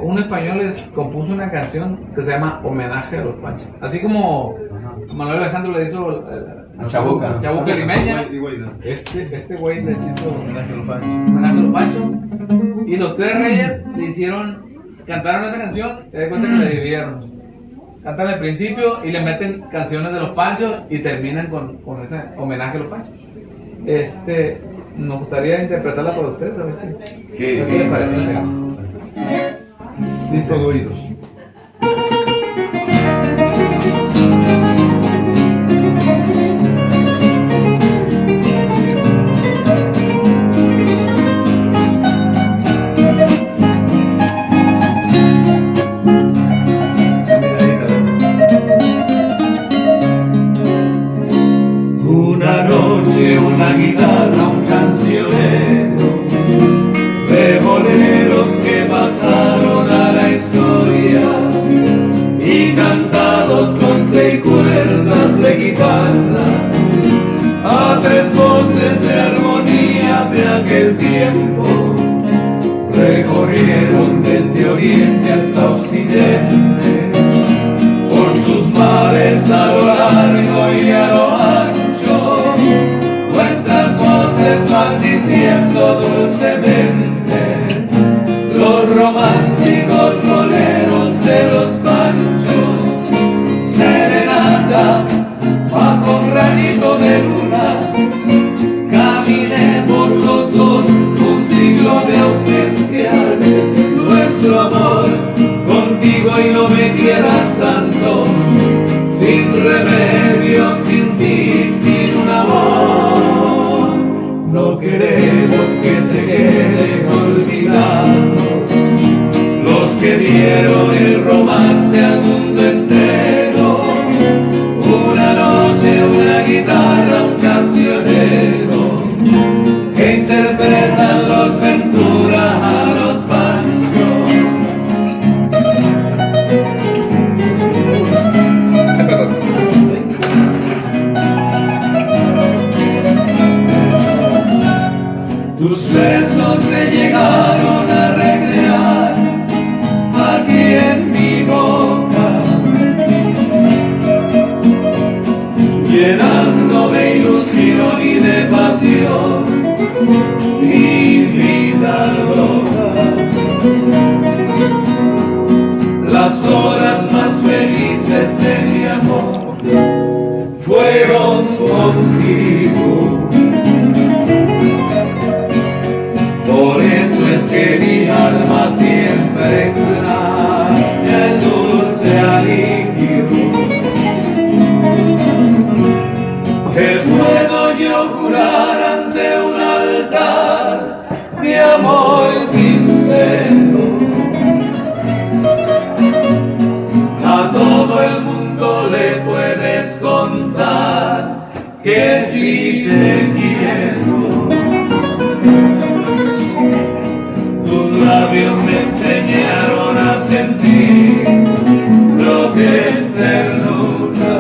un español les compuso una canción que se llama Homenaje a los Panchos. Así como Manuel Alejandro le hizo Chabuca Limeña, este güey les hizo Homenaje a los Panchos. Y los Tres Reyes le cantaron esa canción, te das cuenta que la dividieron. Cantan al principio y le meten canciones de los Panchos y terminan con ese homenaje a los Panchos. Nos gustaría interpretarla por ustedes, a ver si. ¿Qué les parece? Dice oídos. Una noche, una guitarra, un cancionero de boleros que pasaron a la historia y cantados con 6 cuerdas de guitarra a 3 voces de armonía de aquel tiempo. Recorrieron desde oriente hasta occidente por sus mares a lo largo y a lo ancho. Nuestras voces van diciendo dulcemente los románticos boleros de los Panchos. Serenata bajo un rayito de luna, caminemos los dos un siglo de ausencia. Nuestro amor contigo y no me quieras tanto, sin remedio, sin ti, sin un amor. No queremos que se queden olvidados los que dieron el romance al mundo entero. Una noche, una guitarra, un cancionero que interpretan los Ventura a los Panchos. Tus besos se llegaron a recrear aquí en mi boca, llenando de ilusión y de pasión mi vida loca. Las horas más felices de mi amor fueron contigo. Por eso es que mi alma siempre extraña el dulce alivio que puedo yo jurar ante un altar mi amor sincero. A todo el mundo le puedes contar que sí te quiero. Tus labios me enseñaron a sentir lo que es ternura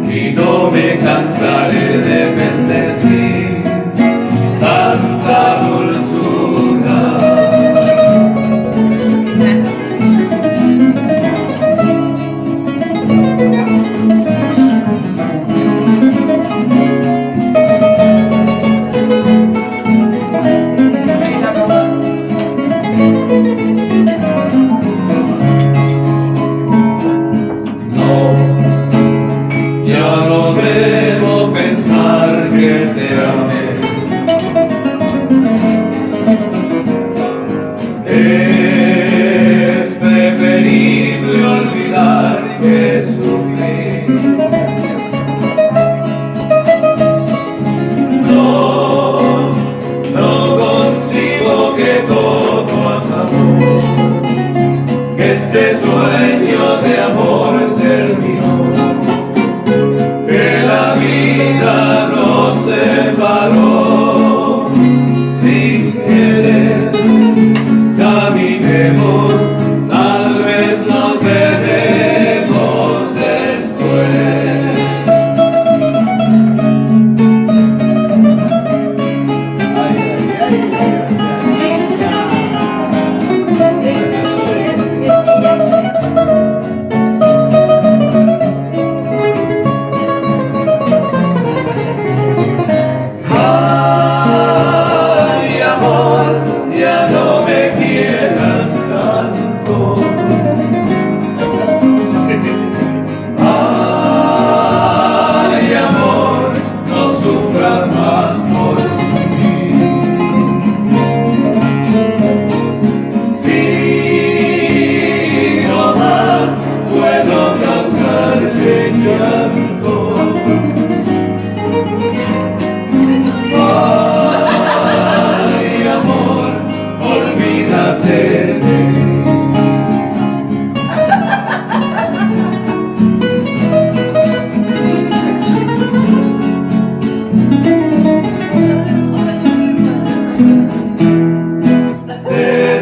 y no me cansaré de bendecir tanta dulzura.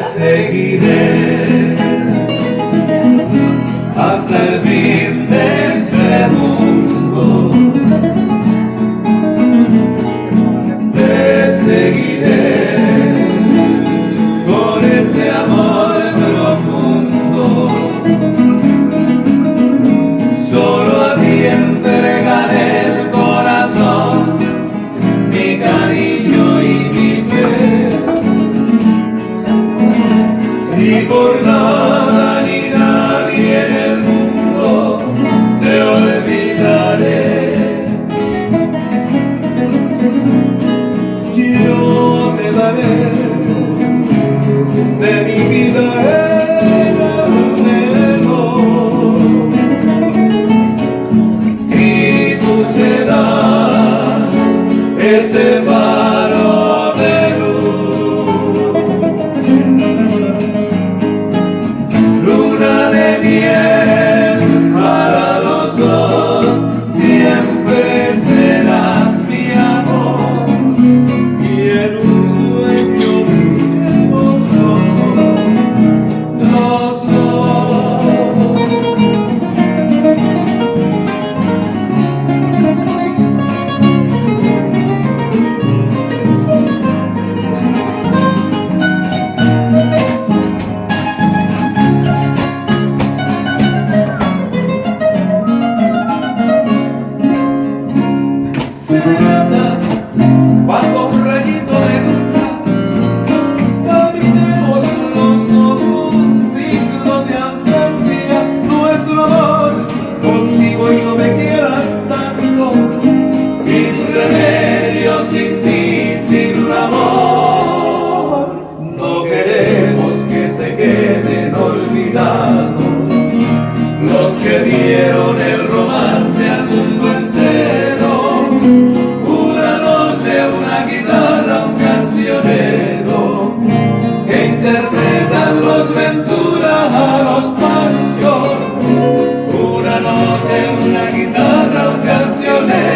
seguiré hasta el fin de este mundo. Te seguiré con ese amor profundo. Solo a ti entregaré el corazón, mi cariño y mi fe. Y por nada ni nadie en el mundo te olvidaré. Yo te daré de mi vida el anhelo, y tú serás ese faro de luz. Luna de miel para los dos, siempre serás mi amor, y en un sueño viviremos los dos. Serenata, bajo un rayito de luna, caminemos los dos un siglo de ausencia. Nuestro amor contigo y no me quieras tanto, sin remedio, sin ti, sin un amor. No queremos que se queden olvidados los que dieron el romance al mundo entero. Una noche, una guitarra, un cancionero que interpretan los Ventura a los Panchos. Una noche, una guitarra, un cancionero